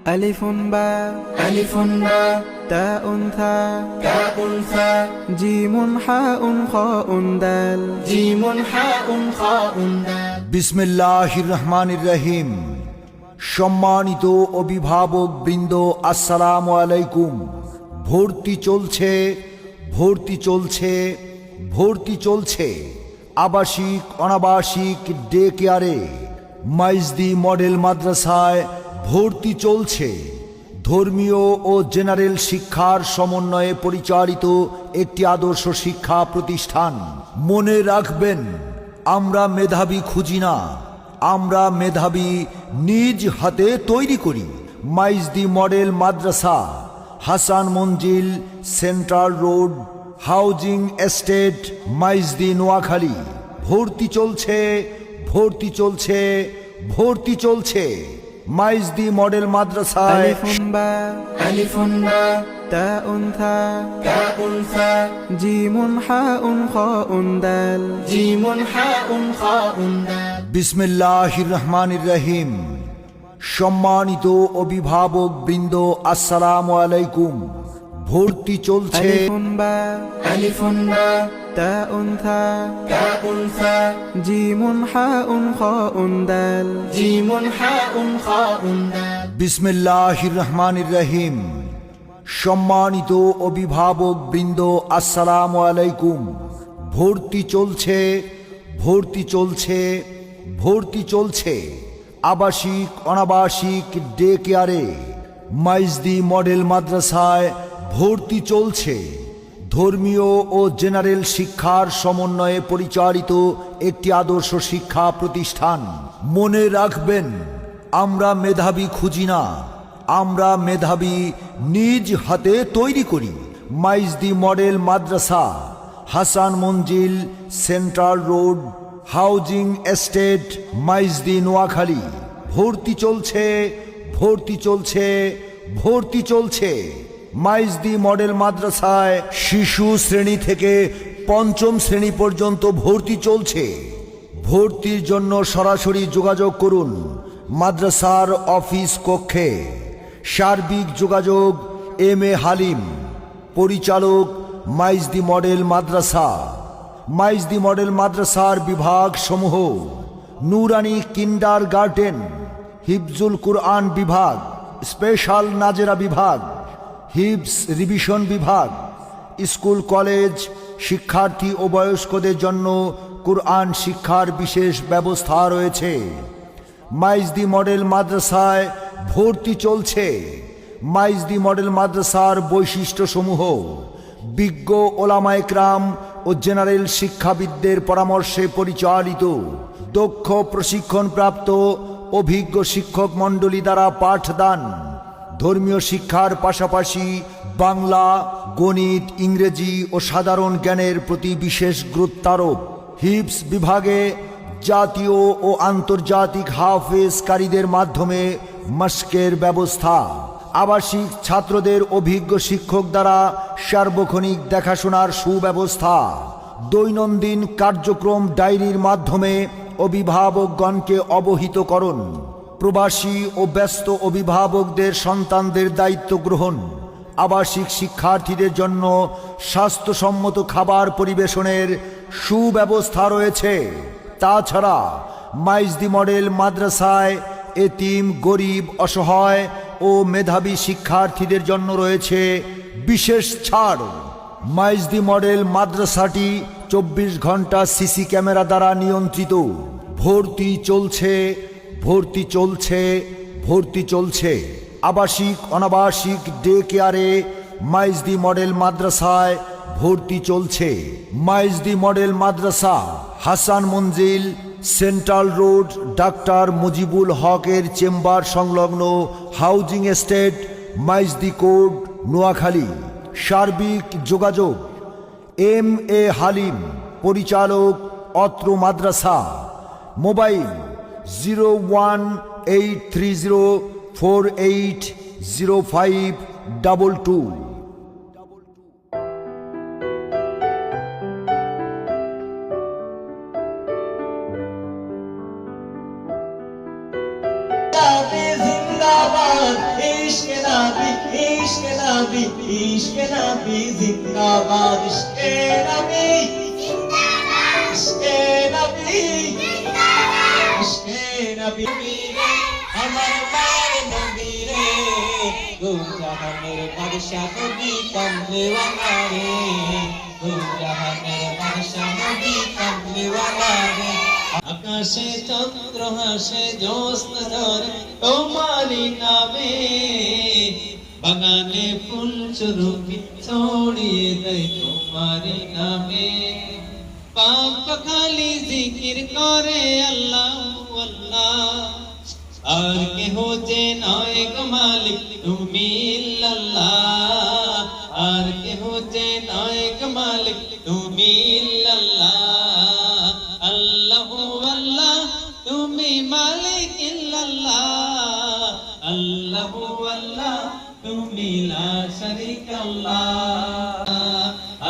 ألف باء ألف باء تاء ثاء تاء ثاء جيم حاء خاء دال جيم حاء خاء دال বিসমিল্লাহির রহমানির রহিম। সম্মানিত অভিভাবক বৃন্দ, আসসালামু আলাইকুম। ভর্তি চলছে, ভর্তি চলছে, ভর্তি চলছে আবাসিক অনাবাসিক ডে কেয়ারে। মাইজদি মডেল মাদ্রাসায় ভর্তি চলছে। ধর্মীয় ও জেনারেল শিক্ষার সমন্বয়ে পরিচালিত একটি আদর্শ শিক্ষা প্রতিষ্ঠান। মনে রাখবেন, আমরা মেধাবী খুঁজি না, আমরা মেধাবী নিজ হাতে তৈরি করি। মাইজদি মডেল মাদ্রাসা, Hasan Manzil, central road, housing estate, Maijdee, Noakhali. ভর্তি চলছে, ভর্তি চলছে, ভর্তি চলছে মাইজদি মডেল মাদ্রাসায়। ألف باء ألف باء تاء ثاء تاء ثاء جيم حاء خاء دال جيم حاء خاء دال বিসমিল্লাহির রহমানির রহিম। সম্মানিত অভিভাবক বৃন্দ, আসসালামু আলাইকুম। ভর্তি চলছে। ألف باء ألف باء تاء ثاء تاء ثاء جيم حاء خاء دال جيم حاء خاء دال বিসমিল্লাহির রহমানির রহিম। সম্মানিত অভিভাবক বৃন্দ, আসসালামু আলাইকুম। ভর্তি চলছে, ভর্তি চলছে, ভর্তি চলছে আবাসিক অনাবাসিক ডে কেয়ারে। মাইজদি মডেল মাদ্রাসায় ভর্তি চলছে। ধর্মীয় ও জেনারেল শিক্ষার সমন্বয়ে পরিচালিত একটি আদর্শ শিক্ষা প্রতিষ্ঠান। মনে রাখবেন, আমরা মেধাবী খুঁজি না, আমরা মেধাবী নিজ হাতে তৈরি করি। মাইজদি মডেল মাদ্রাসা, Hasan Manzil, central road, housing estate, Maijdee, Noakhali. ভর্তি চলছে, ভর্তি চলছে, ভর্তি চলছে মাইজদি মডেল মাদ্রাসায়। শিশু শ্রেণী থেকে পঞ্চম শ্রেণী পর্যন্ত ভর্তি চলছে। ভর্তির জন্য সরাসরি যোগাযোগ করুন মাদ্রাসার অফিস কক্ষে। সার্বিক যোগাযোগ এম.এ. হালিম, পরিচালক মাইজদি মডেল মাদ্রাসা। মাইজদি মডেল মাদ্রাসার বিভাগ সমূহ: নুরানি কিন্ডার গার্ডেন, হিফজুল কুরআন বিভাগ, স্পেশাল নাজেরা বিভাগ, হিফজ রিভিশন বিভাগ, স্কুল কলেজ। শিক্ষার্থী ও বয়স্কদের জন্য কুরআন শিক্ষার বিশেষ ব্যবস্থা রয়েছে। মাইজদি মডেল মাদ্রাসায় ভর্তি চলছে। মাইজদি মডেল মাদ্রাসার বৈশিষ্ট্যসমূহ: বিজ্ঞ ওলামায়ে কেরাম ও জেনারেল শিক্ষাবিদদের পরামর্শে পরিচালিত, দক্ষ প্রশিক্ষণপ্রাপ্ত অভিজ্ঞ শিক্ষক মণ্ডলী দ্বারা পাঠদান। ধর্মীয় শিক্ষার পাশাপাশি বাংলা, গণিত, ইংরেজি ও সাধারণ জ্ঞানের প্রতি বিশেষ গুরুত্বারোপ। হিফজ বিভাগে জাতীয় ও আন্তর্জাতিক হাফেজকারীদের মাধ্যমে মাশকের ব্যবস্থা। আবাসিক ছাত্রদের অভিজ্ঞ শিক্ষক দ্বারা সার্বক্ষণিক দেখাশোনার সুব্যবস্থা। দৈনন্দিন কার্যক্রম ডায়েরির মাধ্যমে অভিভাবকগণকে অবহিত করুন। প্রবাসী ও ব্যস্ত অভিভাবকদের সন্তানদের দায়িত্ব গ্রহণ। আবাসিক শিক্ষার্থীদের জন্য স্বাস্থ্যসম্মত খাবার পরিবেশনের সুব্যবস্থা রয়েছে। তাছাড়া মাইজদি মডেল মাদ্রাসায় এতিম, গরিব, অসহায় ও মেধাবী শিক্ষার্থীদের জন্য রয়েছে বিশেষ ছাড়। মাইজদি মডেল মাদ্রাসাটি 24 ঘন্টা সিসি ক্যামেরা দ্বারা নিয়ন্ত্রিত। ভর্তি চলছে, ভর্তি চলছে, ভর্তি চলছে আবাসিক অনাবাসিক ডে কেয়ারে। মাইজদি মডেল মাদ্রাসায় ভর্তি চলছে। মাইজদি মডেল মাদ্রাসা, Hasan Manzil, central road, doctor Mujibul হকের চেম্বার সংলগ্ন, housing estate, Maijdee code, Noakhali. সার্বিক যোগাযোগ এম.এ. হালিম, পরিচালক অত্র মাদ্রাসা। মোবাইল 01830480522। জিন্দাবাদ। নবী ইশকে নবী জিন্দাবাদ ইশকে নবী ইশকে নবী ইশকে নবী আমার মায়ের নবী রে দু জাহানের বাদশা নবী কামলেওয়ালা রে দু জাহানের বাদশা নবী কামলেওয়ালা রে আকাশে চন্দ্র হাসে জ্যোৎস্না ঝরে তোমারি নামে বাগানে ফুল চুরুকি ছড়িয়ে দেয় তোমারি নামে পাপ খালি জিকির করে আল্লাহ আল্লাহ আর কেহ যে নয় গো মালিক তুমি আল্লাহ আর কেহ যে নয় গো মালিক তুমি আল্লাহ আল্লাহ আল্লাহ তুমি মালিক আল্লাহ আল্লাহ আল্লাহ তুমি লা শারীকা আল্লাহ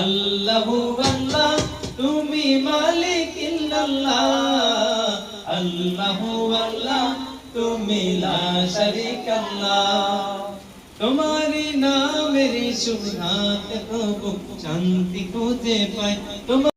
আল্লাহ আল্লাহ তুমি মালিক আল্লাহ আল্লাহ আল্লাহ তুমি লা শারীকা আল্লাহ তোমারি নামের সুধাতে প্রভু শান্তি খুঁজে পাই।